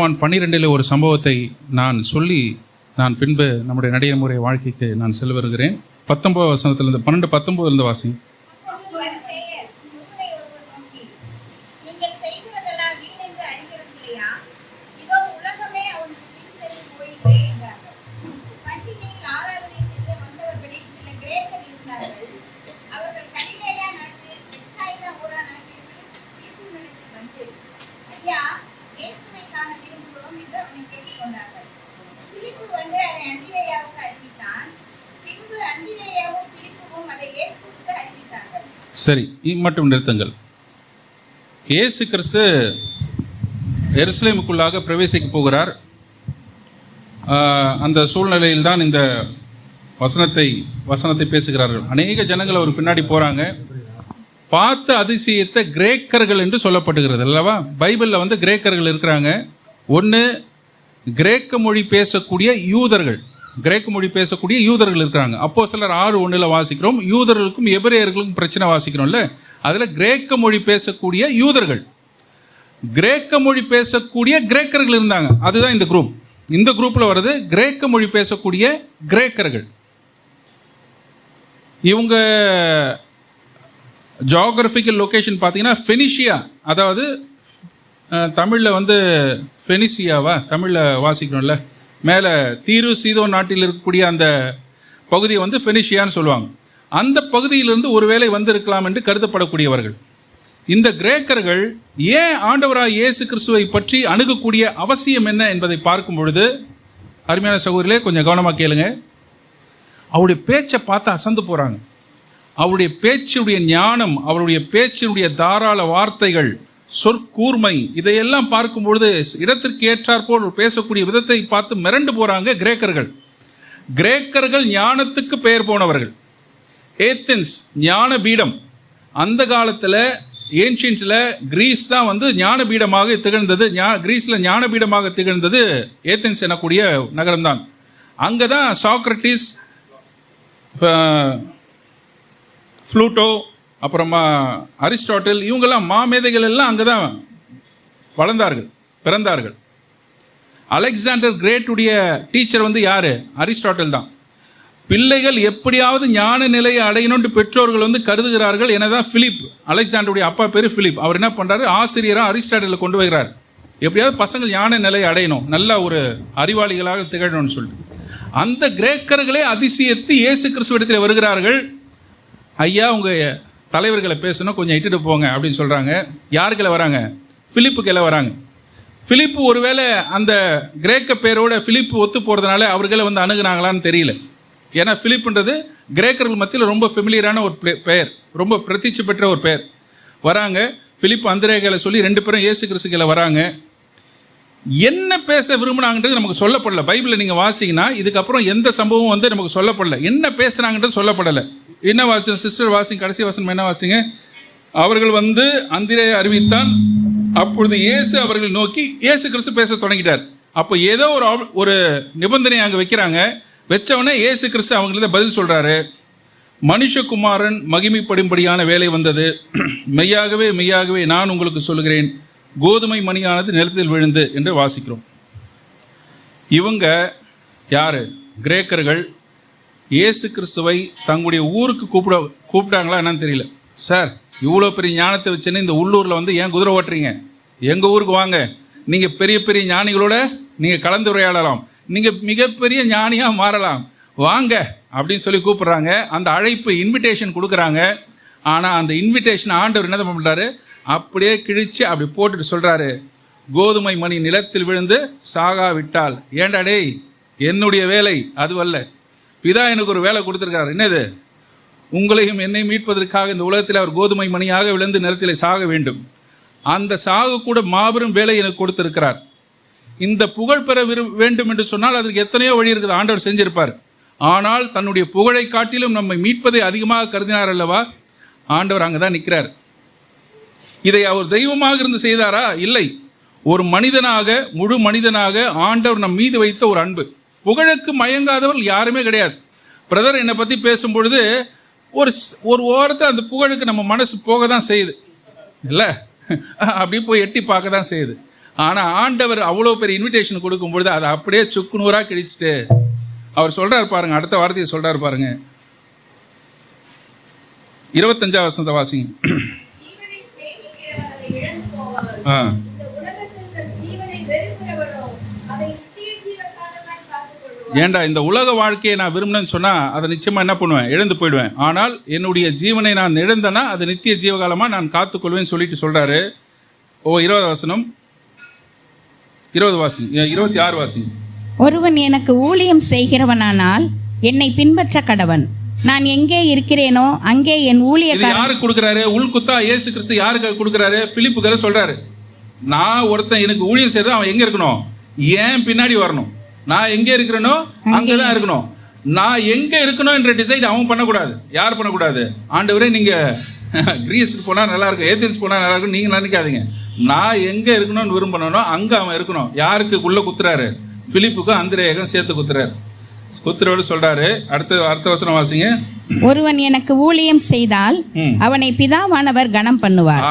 யோவான் 12 ஒரு சம்பவத்தை நான் சொல்லி நான் பின்பு நம்முடைய நடைமுறை வாழ்க்கைக்கு நான் செல்ல வருகிறேன். 19 வசனத்திலிருந்து 12-19 வாசி. சரி, மட்டும் நிறுத்துங்கள். இயேசு கிறிஸ்து எருசலேமுக்குள்ளாக பிரவேசிக்க போகிறார். அந்த சூழ்நிலையில் தான் இந்த வசனத்தை பேசுகிறார்கள். அநேக ஜனங்கள் அவர் பின்னாடி போகிறாங்க. பார்த்த அதிசயத்தை கிரேக்கர்கள் என்று சொல்லப்படுகிறது அல்லவா? பைபிளில் வந்து கிரேக்கர்கள் இருக்கிறாங்க. ஒன்று, கிரேக்க மொழி பேசக்கூடிய யூதர்கள் இருக்கிறாங்க. அப்போஸ்தலர் 6:1 வாசிக்கிறோம். யூதர்களுக்கும் எபிரேயர்களுக்கும் பிரச்சனை வாசிக்கிறோம்ல, அதில் கிரேக்க மொழி பேசக்கூடிய யூதர்கள், கிரேக்க மொழி பேசக்கூடிய கிரேக்கர்கள் இருந்தாங்க. அதுதான் இந்த குரூப். இந்த குரூப்பில் வர்றது கிரேக்க மொழி பேசக்கூடிய கிரேக்கர்கள். இவங்க ஜியோகிராஃபிக்கல் லொக்கேஷன் பார்த்தீங்கன்னா ஃபெனிஷியா, அதாவது தமிழில் வந்து ஃபெனிசியாவா தமிழில் வாசிக்கிறோம்ல, மேலே தீரு சீதோன் நாட்டில் இருக்கக்கூடிய அந்த பகுதியை வந்து ஃபெனிஷியான்னு சொல்லுவாங்க. அந்த பகுதியிலிருந்து ஒருவேளை வந்திருக்கலாம் என்று கருதப்படக்கூடியவர்கள். இந்த கிரேக்கர்கள் ஏன் ஆண்டவராய் இயேசு கிறிஸ்துவை பற்றி அணுகக்கூடிய அவசியம் என்ன என்பதை பார்க்கும் பொழுது, அருமையான சகோதரிகளே கொஞ்சம் கவனமாக கேளுங்க. அவருடைய பேச்சை பார்த்து அசந்து போகிறாங்க. அவருடைய பேச்சுடைய ஞானம், அவருடைய பேச்சினுடைய தாராள வார்த்தைகள், சொற்கூர்மை, இதையெல்லாம் பார்க்கும் பொழுது இடத்திற்கு ஏற்றாற்போல் பேசக்கூடிய விதத்தை பார்த்து மிரண்டு போகிறாங்க கிரேக்கர்கள். கிரேக்கர்கள் ஞானத்துக்கு பெயர் போனவர்கள். ஏத்தென்ஸ் ஞான பீடம். அந்த காலத்தில் ஏன்ஷியன்ட்ல கிரீஸ் தான் வந்து ஞான பீடமாக திகழ்ந்தது. கிரீஸில் ஞான பீடமாக திகழ்ந்தது ஏத்தென்ஸ் எனக்கூடிய நகரம்தான். அங்கே தான் சாக்ரட்டிஸ், புளூட்டோ, அப்புறமா அரிஸ்டாட்டில், இவங்கெல்லாம் மாமேதைகள் எல்லாம் அங்கே தான் பிறந்தார்கள். அலெக்சாண்டர் கிரேட்டுடைய டீச்சர் வந்து யார்? அரிஸ்டாட்டில் தான். பிள்ளைகள் எப்படியாவது ஞான நிலையை அடையணும்னு பெற்றோர்கள் வந்து கருதுகிறார்கள். எனதான் பிலிப், அலெக்சாண்டருடைய அப்பா பேர் பிலிப். அவர் என்ன பண்ணுறாரு? ஆசிரியராக அரிஸ்டாட்டில் கொண்டு வருகிறார். எப்படியாவது பசங்கள் ஞான நிலையை அடையணும், நல்ல ஒரு அறிவாளிகளாக திகழணும்னு சொல்லிட்டு அந்த கிரேக்கர்களே அதிசயத்து இயேசு கிறிஸ்துவிடத்தில் வருகிறார்கள். ஐயா, உங்கள் தலைவர்களை பேசணும், கொஞ்சம் இட்டுட்டு போங்க அப்படின்னு சொல்கிறாங்க. யாருக்களை வராங்க? பிலிப்புக்கெல்லாம் வராங்க. பிலிப்பு ஒருவேளை அந்த கிரேக்க பேரோட பிலிப்பு ஒத்து போகிறதுனால அவர்களை வந்து அணுகுனாங்களான்னு தெரியல. ஏன்னா பிலிப்புன்றது கிரேக்கர்கள் மத்தியில் ரொம்ப ஃபெமிலியரான ஒரு பெயர், ரொம்ப பிரதிச்சு பெற்ற ஒரு பெயர். வராங்க. பிலிப்பு அந்திரேகளை சொல்லி 2 பேரும் இயேசு கிறிஸ்துக்களை வராங்க. என்ன பேச விரும்பினாங்கன்றது நமக்கு சொல்லப்படலை. பைபிளில் நீங்கள் வாசிங்கன்னா இதுக்கப்புறம் எந்த சம்பவம் வந்து நமக்கு சொல்லப்படலை. என்ன பேசுகிறாங்கன்றது சொல்லப்படலை. என்ன வாசி சிஸ்டர் வாசிங்க, கடைசி வசனம் என்ன வாசிங்க? அவர்கள் வந்து அந்திரேயை அறிவித்தான். அப்பொழுது இயேசு அவர்களை நோக்கி, இயேசு கிறிஸ்து பேச தொடங்கிட்டார். அப்போ ஏதோ ஒரு நிபந்தனை அங்கே வைக்கிறாங்க. வச்சவனே இயேசு கிறிஸ்து அவங்களுக்கு பதில் சொல்கிறாரு. மனுஷகுமாரன் மகிமைப்படும்படியான வேலை வந்தது. மெய்யாகவே மெய்யாகவே நான் உங்களுக்கு சொல்லுகிறேன், கோதுமை மணியானது நிலத்தில் விழுந்து என்று வாசிக்கிறோம். இவங்க யாரு? கிரேக்கர்கள். இயேசு கிறிஸ்துவை தங்களுடைய ஊருக்கு கூப்பிட்டாங்களா என்னன்னு தெரியல. சார், இவ்வளோ பெரிய ஞானத்தை வச்சுன்னு இந்த உள்ளூரில் வந்து ஏன் குதிரை ஓட்டுறீங்க? எங்கள் ஊருக்கு வாங்க, நீங்கள் பெரிய பெரிய ஞானிகளோட நீங்கள் கலந்துரையாடலாம், நீங்கள் மிகப்பெரிய ஞானியாக மாறலாம், வாங்க அப்படின்னு சொல்லி கூப்பிட்றாங்க. அந்த அழைப்பு இன்விடேஷன் கொடுக்குறாங்க. ஆனால் அந்த இன்விடேஷன் ஆண்டவர் என்ன பண்ணுறாரு? அப்படியே கிழிச்சு அப்படி போட்டுட்டு சொல்கிறாரு, கோதுமை மணி நிலத்தில் விழுந்து சாகாவிட்டால். ஏண்டா டேய், என்னுடைய வேலை அதுவல்ல, பிதா எனக்கு ஒரு வேலை கொடுத்துருக்காரு. என்னது? உங்களையும் என்னை மீட்பதற்காக இந்த உலகத்தில் அவர் கோதுமை மணியாக விழுந்து நிலத்தில் சாக வேண்டும். அந்த சாக கூட மாபெரும் வேலை எனக்கு கொடுத்திருக்கிறார். இந்த புகழ் பெற வேண்டும் என்று சொன்னால் அதற்கு எத்தனையோ வழி இருக்குது, ஆண்டவர் செஞ்சிருப்பார். ஆனால் தன்னுடைய புகழை காட்டிலும் நம்மை மீட்பதை அதிகமாக கருதினார் அல்லவா? ஆண்டவர் அங்கே தான் நிற்கிறார். இதை அவர் தெய்வமாக இருந்து செய்தாரா? இல்லை. ஒரு மனிதனாக, முழு மனிதனாக ஆண்டவர் நம் மீது வைத்த ஒரு அன்பு. புகழுக்கு மயங்காதவர்கள் யாருமே கிடையாது. பிரதர் என்னை பற்றி பேசும்பொழுது ஒரு ஓரத்தில் அந்த புகழுக்கு நம்ம மனசு போக தான் செய்யுது இல்லை, அப்படி போய் எட்டி பார்க்க தான் செய்யுது. ஆனால் ஆண்டவர் அவ்வளோ பெரிய இன்விடேஷன் கொடுக்கும்பொழுது அதை அப்படியே சுக்குநூறாக கிழிச்சிட்டு அவர் சொல்கிறார் பாருங்க, அடுத்த வார்த்தையை சொல்கிறார் பாருங்க, 25 வசனத்தை வாசிங்க. ஏண்டா இந்த உலக வாழ்க்கையை நான் விரும்பினேன்னு சொன்னால் அதை நிச்சயமாக என்ன பண்ணுவேன், இழந்து போயிடுவேன். ஆனால் என்னுடைய ஜீவனை நான் இழந்தேன்னா அது நித்திய ஜீவகாலமாக நான் காத்துக்கொள்வேன்னு சொல்லிட்டு சொல்கிறாரு. 20 வசனம், 20 வாசிங்க, 26 வாசிங்க. ஒருவன் எனக்கு ஊழியம் செய்கிறவனானால் என்னை பின்பற்ற கடவன். நான் எங்கே இருக்கிறேனோ அங்கே என் ஊழியக்காரன். யாருக்கு கொடுக்குறாரு? உள்குத்தா இயேசு கிறிஸ்து யாருக்கு கொடுக்குறாரு? பிலிப்புக்கு சொல்றாரு, நான் ஒருத்தன் எனக்கு ஊழியம் செய்த அவன் எங்க இருக்கணும், ஏன் பின்னாடி வரணும். நான் எங்க இருக்கிறேனோ அங்கதான் இருக்கணும். நான் எங்க இருக்கணும் என்ற டிசைட் அவன் பண்ணக்கூடாது. யார் பண்ணக்கூடாது? ஆண்டவரே நீங்க கிரீஸுக்கு போனா நல்லா இருக்கும், ஏதென்ஸ் போனா நல்லா இருக்கும் நீங்க நினைக்காதீங்க. நான் எங்க இருக்கணும்னு விரும்பணும் அங்க அவன் இருக்கணும். யாருக்கு உள்ள குத்துறாரு? பிலிப்புக்கும் அந்திரேயகம் சேர்த்து குத்துறாரு. குத்துறோடு சொல்றாரு. அடுத்த வசனம் வாசிங்க. ஒருவன் எனக்கு ஊழியம் செய்தால் அவனை பிதாவானவர் கனம் பண்ணுவார்.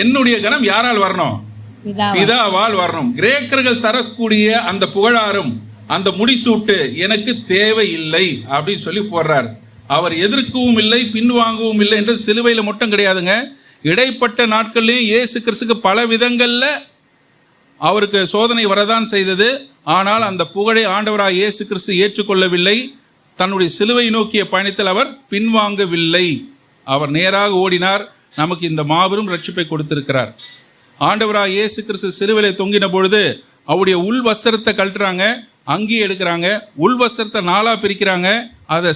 என்னுடைய கனம் யாரால் வரணும்? பிதாவால் வரணும். கிரேக்கர்கள் தரக்கூடிய அந்த புகழாரும் அந்த முடிசூட்டு எனக்கு தேவையில்லை அப்படின்னு சொல்லி போடுறார். அவர் எதிர்க்கவும் இல்லை பின்வாங்கவும் இல்லை என்று சிலுவையில் மட்டும் கிடையாதுங்க, இடைப்பட்ட நாட்கள்லையும் இயேசு கிறிஸ்துக்கு பல விதங்கள்ல அவருக்கு சோதனை வரதான் செய்தது. ஆனால் அந்த புகழை ஆண்டவராக இயேசு கிறிஸ்து ஏற்றுக்கொள்ளவில்லை. தன்னுடைய சிலுவை நோக்கிய பயணத்தில் அவர் பின்வாங்கவில்லை. அவர் நேராக ஓடினார். நமக்கு இந்த மாபெரும் ரட்சிப்பை கொடுத்திருக்கிறார். ஆண்டவராக இயேசு கிறிஸ்து சிலுவையிலே தொங்கின பொழுது அவருடைய உள் வஸ்திரத்தை கழட்டுறாங்க, அங்கி எடுக்கிறாங்க, உள் வஸ்திரத்தை 4 பிரிக்கிறாங்க, அதை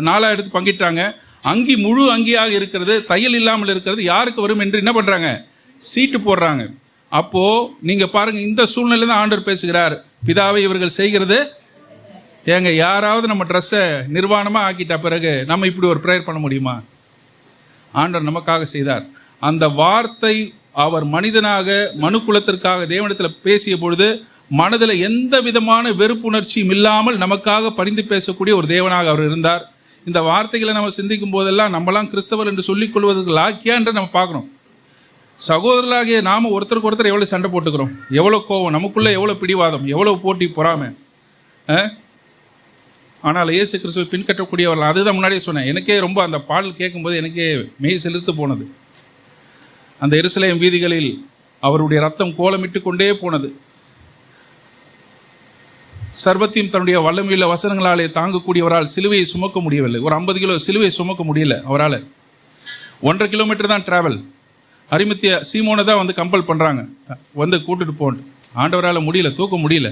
4 எடுத்து பங்கிட்டாங்க. அங்கி முழு அங்கியாக இருக்கிறது, தையல் இல்லாமல் இருக்கிறது யாருக்கு வரும் என்று என்ன பண்றாங்க, சீட்டு போடுறாங்க. அப்போ நீங்க பாருங்க, இந்த சூழ்நிலை தான் ஆண்டவர் பேசுகிறார். பிதாவை இவர்கள் செய்கிறது ஏங்க, யாராவது நம்ம ட்ரெஸ்ஸை நிர்வாணமா ஆக்கிட்ட பிறகு நம்ம இப்படி ஒரு ப்ரேயர் பண்ண முடியுமா? ஆண்டவர் நமக்காக செய்தார். அந்த வார்த்தை அவர் மனிதனாக மனுக்குலத்திற்காக தேவனிடத்தில் பேசிய பொழுது மனதில் எந்த விதமான வெறுப்புணர்ச்சியும் இல்லாமல் நமக்காக பரிந்து பேசக்கூடிய ஒரு தேவனாக அவர் இருந்தார். இந்த வார்த்தைகளை நம்ம சிந்திக்கும் போதெல்லாம் நம்மளாம் கிறிஸ்தவர் என்று சொல்லிக் கொள்வதற்கு லாக்கியா என்று நம்ம பார்க்கணும். சகோதரர்களாகிய நாம ஒருத்தருக்கு ஒருத்தர் எவ்வளவு சண்டை போட்டுக்கிறோம், எவ்வளவு கோபம், நமக்குள்ள எவ்வளவு பிடிவாதம், எவ்வளவு போட்டி பொறாமை. ஆனால் இயேசு கிறிஸ்துவை பின்பற்றக்கூடியவர்கள், அதுதான் முன்னாடியே சொன்னேன். எனக்கே ரொம்ப அந்த பாடல் கேட்கும்போது எனக்கே மெய் செலுத்து போனது. அந்த எருசலேம் வீதிகளில் அவருடைய ரத்தம் கோலமிட்டு கொண்டே போனது. சர்வத்தையும் தன்னுடைய வல்லமையுள்ள வசனங்களாலே தாங்கக்கூடியவரால் சிலுவையை சுமக்க முடியவில்லை. ஒரு 50 கிலோ சிலுவையை சுமக்க முடியல அவரால். 1.5 கிலோமீட்டர் தான் டிராவல். அரிமத்திய சீமோனை தான் வந்து கம்பல் பண்ணுறாங்க, வந்து கூட்டுட்டு போன்னு. ஆண்டவரால் முடியல, தூக்க முடியல.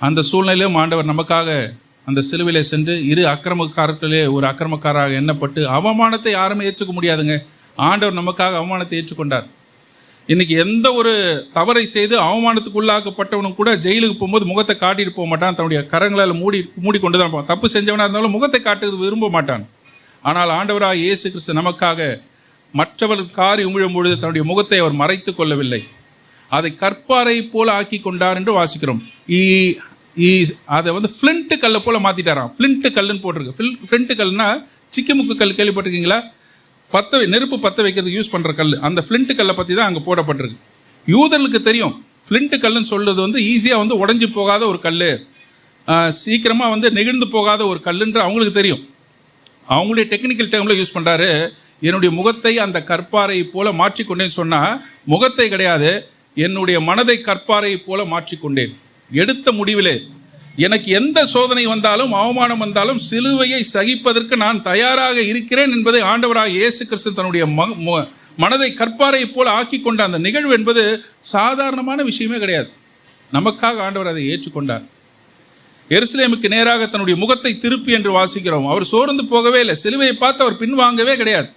அந்த சூழ்நிலையிலும் ஆண்டவர் நமக்காக அந்த சிலுவையிலே சென்று இரு அக்கிரமக்காரர்களே ஒரு அக்கிரமக்காராக எண்ணப்பட்டு, அவமானத்தை யாருமே ஏற்றுக்க முடியாதுங்க. ஆண்டவர் நமக்காக அவமானத்தை ஏற்றுக்கொண்டார். இன்னைக்கு எந்த ஒரு தவறை செய்து அவமானத்துக்குள்ளாக்கப்பட்டவனும் கூட ஜெயிலுக்கு போகும்போது முகத்தை காட்டிட்டு போக மாட்டான், தன்னுடைய கரங்களால் மூடிக்கொண்டு தான் போவான். தப்பு செஞ்சவனாக இருந்தாலும் முகத்தை காட்டுறது விரும்ப மாட்டான். ஆனால் ஆண்டவராக இயேசு கிறிஸ்து நமக்காக மற்றவர்கள் காரி உமிழும் பொழுது தன்னுடைய முகத்தை அவர் மறைத்து கொள்ளவில்லை, அதை கற்பாறை போல ஆக்கி கொண்டார் என்று வாசிக்கிறோம். அதை வந்து ஃப்ளிண்ட் கல்லை போல மாத்திட்டாராம். ஃப்ளிண்ட் கல்லுன்னு போட்டிருக்கு. ஃப்ளிண்ட் கல்னா சிக்கிமுக்கு கல் கேள்விப்பட்டிருக்கீங்களா? நெருப்பு பற்ற வைக்கிறதுக்கு யூஸ் பண்ணுற கல். அந்த ஃப்ளிண்ட் கல்லை பற்றி தான் அங்கே போடப்பட்டிருக்கு. யூதர்களுக்கு தெரியும் ஃப்ளிண்ட் கல்லுன்னு சொல்றது வந்து ஈஸியாக வந்து உடஞ்சி போகாத ஒரு கல், சீக்கிரமாக வந்து நெகிழ்ந்து போகாத ஒரு கல்லுன்ற அவங்களுக்கு தெரியும். அவங்களுடைய டெக்னிக்கல் டேர்மில் யூஸ் பண்ணுறாரு. என்னுடைய முகத்தை அந்த கற்பாறை போல மாற்றிக்கொண்டேன்னு சொன்னால் முகத்தை கிடையாது, என்னுடைய மனதை கற்பாறை போல மாற்றிக்கொண்டேன். எடுத்த முடிவிலே எனக்கு எந்த சோதனை வந்தாலும் அவமானம் வந்தாலும் சிலுவையை சகிப்பதற்கு நான் தயாராக இருக்கிறேன் என்பதை ஆண்டவராக இயேசு கிறிஸ்து தன்னுடைய மனதை கற்பாறை போல ஆக்கி கொண்ட அந்த நிகழ்வு என்பது சாதாரணமான விஷயமே கிடையாது. நமக்காக ஆண்டவர் அதை ஏற்றுக்கொண்டார். எருசலேமுக்கு நேராக தன்னுடைய முகத்தை திருப்பி என்று வாசிக்கிறோம். அவர் சோர்ந்து போகவே இல்லை. சிலுவையை பார்த்து அவர் பின்வாங்கவே கிடையாது.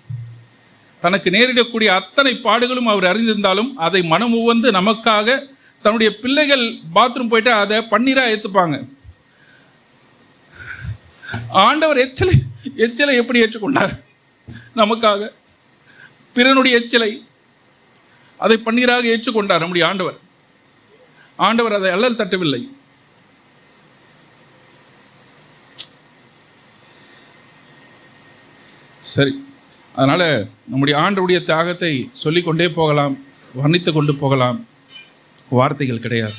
தனக்கு நேரிடக்கூடிய அத்தனை பாடுகளும் அவர் அறிந்திருந்தாலும் அதை மனம் உவந்து நமக்காக, தன்னுடைய பிள்ளைகள் பாத்ரூம் போயிட்டு அதை பன்னீரா ஏற்றுப்பாங்க. ஆண்டவர் எச்சலை எப்படி ஏற்றுக்கொண்டார்? நமக்காக பிறனுடைய எச்சலை அதை பன்னீராக ஏற்றுக்கொண்டார் நம்முடைய ஆண்டவர். ஆண்டவர் அதை அல்லல் தட்டவில்லை. சரி, அதனால நம்முடைய ஆண்டவருடைய தியாகத்தை சொல்லிக்கொண்டே போகலாம், வர்ணித்து கொண்டு போகலாம். வார்த்தைகள் கிடையாது.